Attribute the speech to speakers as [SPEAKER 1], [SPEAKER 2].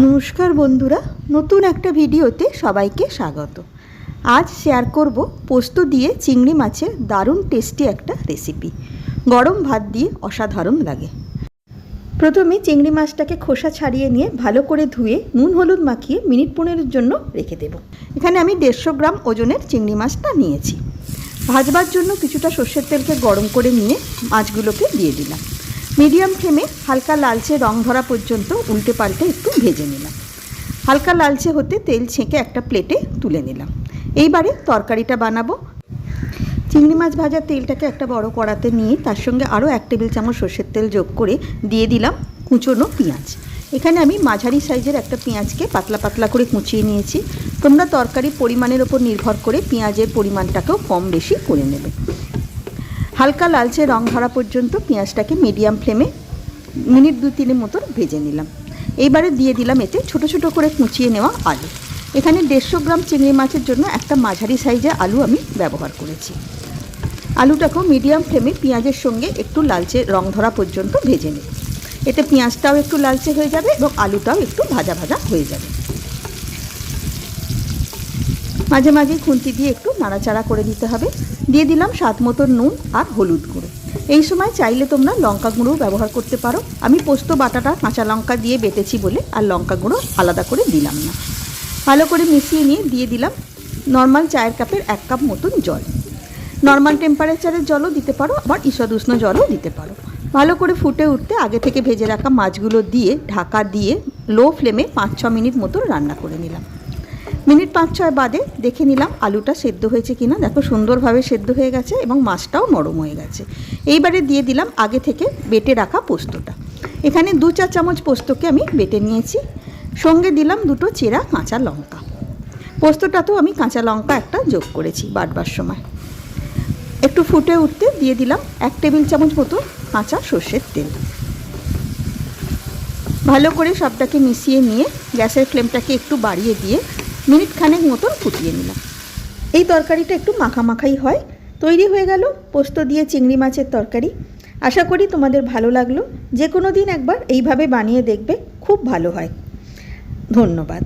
[SPEAKER 1] নমস্কার বন্ধুরা, নতুন একটা ভিডিওতে সবাইকে স্বাগত। আজ শেয়ার করব পোস্ত দিয়ে চিংড়ি মাছের দারুণ টেস্টি একটা রেসিপি। গরম ভাত দিয়ে অসাধারণ লাগে। প্রথমে চিংড়ি মাছটাকে খোসা ছাড়িয়ে নিয়ে ভালো করে ধুয়ে নুন হলুদ মাখিয়ে মিনিট 15 জন্য রেখে দেব। এখানে আমি 150 গ্রাম ওজনের চিংড়ি মাছটা নিয়েছি। ভাজবার জন্য কিছুটা সর্ষের তেলকে গরম করে নিয়ে মাছগুলোকে দিয়ে দিলাম। মিডিয়াম ফ্লেমে হালকা লালচে রং ধরা পর্যন্ত উল্টে পাল্টে একটু ভেজে নিলাম। হালকা লালচে হতে তেল ছেঁকে একটা প্লেটে তুলে নিলাম। এইবারে তরকারিটা বানাবো। চিংড়ি মাছ ভাজার তেলটাকে একটা বড় কড়াতে নিয়ে তার সঙ্গে আরও 1 টেবিল চামচ সর্ষের তেল যোগ করে দিয়ে দিলাম কুচনো পেঁয়াজ। এখানে আমি মাঝারি সাইজের একটা পেঁয়াজকে পাতলা পাতলা করে কুচিয়ে নিয়েছি। তোমরা তরকারির পরিমাণের ওপর নির্ভর করে পেঁয়াজের পরিমাণটাকেও কম বেশি করে নেবে। হালকা লালচে রং ধরা পর্যন্ত পেঁয়াজটাকে মিডিয়াম ফ্লেমে মিনিট 2-3 মতো ভেজে নিলাম। এইবারে দিয়ে দিলাম এতে ছোট ছোট করে কুচিয়ে নেওয়া আলু। এখানে 150 গ্রাম চিংড়ি মাছের জন্য একটা মাঝারি সাইজের আলু আমি ব্যবহার করেছি। আলুটাকেও মিডিয়াম ফ্লেমে পেঁয়াজের সঙ্গে একটু লালচে রং ধরা পর্যন্ত ভেজে নেব। এতে পেঁয়াজটাও একটু লালচে হয়ে যাবে এবং আলুটাও একটু ভাজা ভাজা হয়ে যাবে। মাঝে মাঝে খুন্তি দিয়ে একটু নাড়াচাড়া করে দিতে হবে। দিয়ে দিলাম স্বাদ মতো নুন আর হলুদ গুঁড়ো। এই সময় চাইলে তোমরা লঙ্কা গুঁড়োও ব্যবহার করতে পারো। আমি পোস্ত বাটাটা কাঁচা লঙ্কা দিয়ে বেটেছি বলে আর লঙ্কা গুঁড়ো আলাদা করে দিলাম না। ভালো করে মিশিয়ে নিয়ে দিয়ে দিলাম নর্মাল চায়ের কাপের 1 কাপ মতন জল। নর্মাল টেম্পারেচারের জলও দিতে পারো, আবার ঈষদ উষ্ণ জলও দিতে পারো। ভালো করে ফুটে উঠতে আগে থেকে ভেজে রাখা মাছগুলো দিয়ে ঢাকা দিয়ে লো ফ্লেমে 5-6 মিনিট মতো রান্না করে নিলাম। মিনিট 5-6 বাদে দেখে নিলাম আলুটা সেদ্ধ হয়েছে কিনা। দেখো সুন্দরভাবে সেদ্ধ হয়ে গেছে এবং মাছটাও নরম হয়ে গেছে। এইবারে দিয়ে দিলাম আগে থেকে বেটে রাখা পোস্তটা। এখানে 2-4 চামচ পোস্তকে আমি বেটে নিয়েছি। সঙ্গে দিলাম 2টো চেরা কাঁচা লঙ্কা। পোস্তটাতেও আমি কাঁচা লঙ্কা একটা যোগ করেছি বাটবার সময়। একটু ফুটে উঠতে দিয়ে দিলাম 1 টেবিল চামচ মতো কাঁচা সর্ষের তেল। ভালো করে সবটাকে মিশিয়ে নিয়ে গ্যাসের ফ্লেমটাকে একটু বাড়িয়ে দিয়ে মিনিট খানেক মতন ফুটিয়ে নিলাম। এই তরকারিটা একটু মাখামাখাই হয়। তৈরি হয়ে গেল পোস্ত দিয়ে চিংড়ি মাছের তরকারি। আশা করি তোমাদের ভালো লাগলো। যে কোনো দিন একবার এইভাবে বানিয়ে দেখবে, খুব ভালো হয়। ধন্যবাদ।